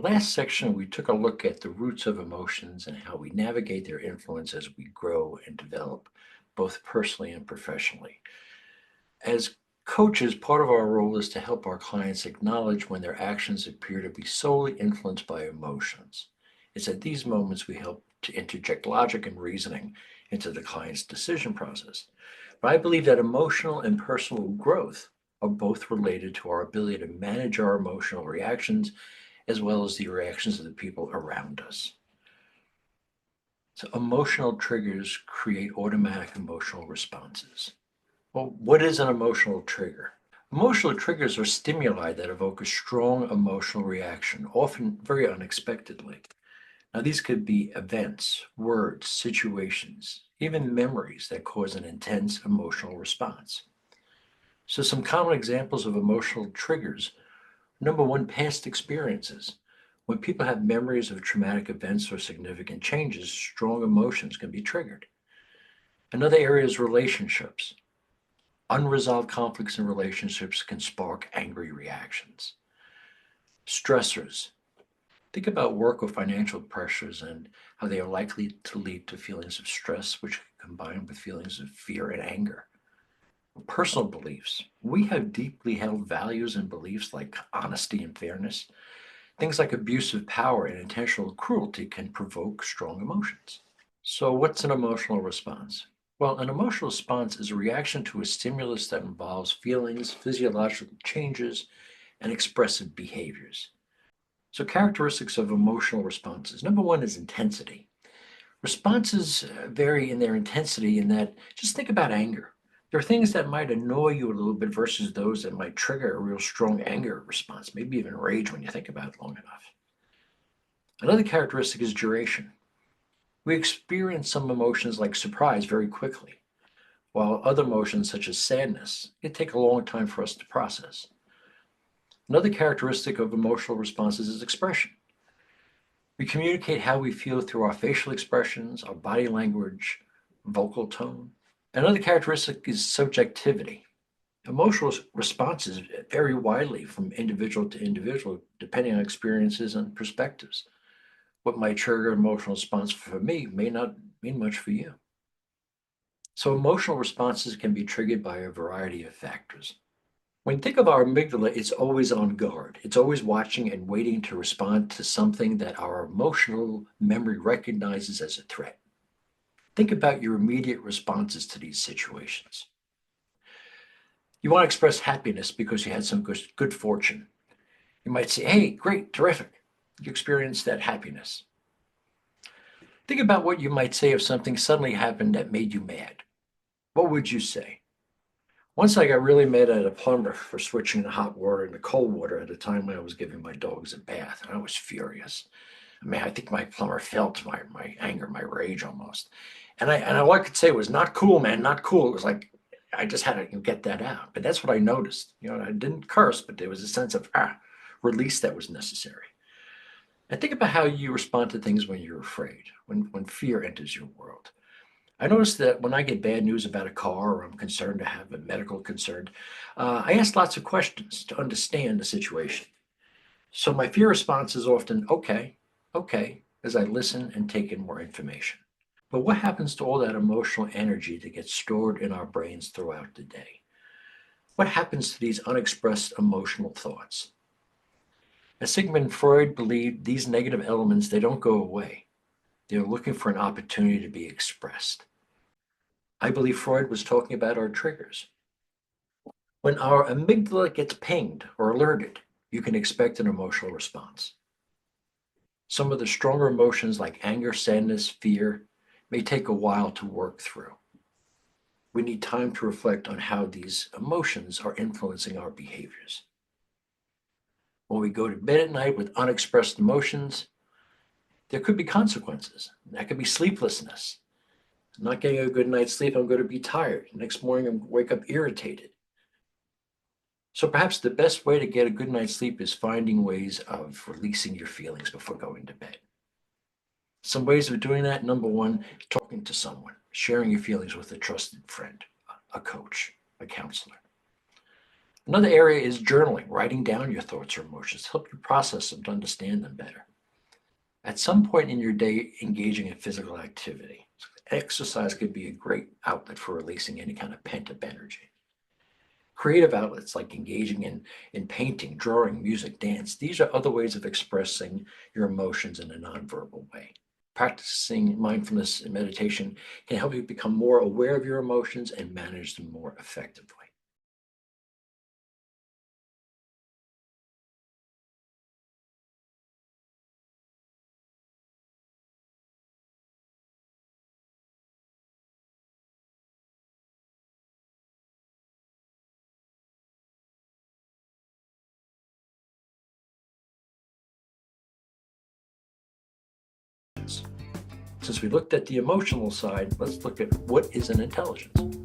Last section, we took a look at the roots of emotions and how we navigate their influence as we grow and develop, both personally and professionally. As coaches, part of our role is to help our clients acknowledge when their actions appear to be solely influenced by emotions. It's at these moments we help to interject logic and reasoning into the client's decision process. But I believe that emotional and personal growth are both related to our ability to manage our emotional reactions as well as the reactions of the people around us. So, emotional triggers create automatic emotional responses. Well, what is an emotional trigger? Emotional triggers are stimuli that evoke a strong emotional reaction, often very unexpectedly. Now, these could be events, words, situations, even memories that cause an intense emotional response. So, some common examples of emotional triggers. Number one, past experiences. When people have memories of traumatic events or significant changes, strong emotions can be triggered. Another area is relationships. Unresolved conflicts in relationships can spark angry reactions. Stressors. Think about work or financial pressures and how they are likely to lead to feelings of stress, which can combine with feelings of fear and anger. Personal beliefs. We have deeply held values and beliefs like honesty and fairness. Things like abuse of power and intentional cruelty can provoke strong emotions. So, what's an emotional response? Well, an emotional response is a reaction to a stimulus that involves feelings, physiological changes, and expressive behaviors. So, characteristics of emotional responses. Number one is intensity. Responses vary in their intensity, in that just think about anger. There are things that might annoy you a little bit versus those that might trigger a real strong anger response, maybe even rage when you think about it long enough. Another characteristic is duration. We experience some emotions like surprise very quickly, while other emotions, such as sadness, can take a long time for us to process. Another characteristic of emotional responses is expression. We communicate how we feel through our facial expressions, our body language, vocal tone. Another characteristic is subjectivity. Emotional responses vary widely from individual to individual, depending on experiences and perspectives. What might trigger an emotional response for me may not mean much for you. So, emotional responses can be triggered by a variety of factors. When you think of our amygdala, it's always on guard. It's always watching and waiting to respond to something that our emotional memory recognizes as a threat. Think about your immediate responses to these situations. You want to express happiness because you had some good fortune. You might say, hey, great, terrific. You experienced that happiness. Think about what you might say if something suddenly happened that made you mad. What would you say? Once I got really mad at a plumber for switching the hot water into cold water at a time when I was giving my dogs a bath, and I was furious. I mean, I think my plumber felt my anger, my rage almost. And all I could say was, not cool, man, not cool. It was like I just had to get that out. But that's what I noticed. I didn't curse, but there was a sense of release that was necessary. And think about how you respond to things when you're afraid, when fear enters your world. I noticed that when I get bad news about a car or I'm concerned to have a medical concern, I ask lots of questions to understand the situation. So my fear response is often, okay, okay, as I listen and take in more information. But what happens to all that emotional energy that gets stored in our brains throughout the day? What happens to these unexpressed emotional thoughts? As Sigmund Freud believed, these negative elements, they don't go away. They're looking for an opportunity to be expressed. I believe Freud was talking about our triggers. When our amygdala gets pinged or alerted, you can expect an emotional response. Some of the stronger emotions like anger, sadness, fear may take a while to work through. We need time to reflect on how these emotions are influencing our behaviors. When we go to bed at night with unexpressed emotions, there could be consequences. That could be sleeplessness. I'm not getting a good night's sleep, I'm going to be tired. Next morning, I'm wake up irritated. So perhaps the best way to get a good night's sleep is finding ways of releasing your feelings before going to bed. Some ways of doing that: number one, talking to someone, sharing your feelings with a trusted friend, a coach, a counselor. Another area is journaling, writing down your thoughts or emotions, help you process them to understand them better. At some point in your day, engaging in physical activity. Exercise could be a great outlet for releasing any kind of pent-up energy. Creative outlets like engaging in painting, drawing, music, dance, these are other ways of expressing your emotions in a nonverbal way. Practicing mindfulness and meditation can help you become more aware of your emotions and manage them more effectively. Since we looked at the emotional side, let's look at what is an intelligence.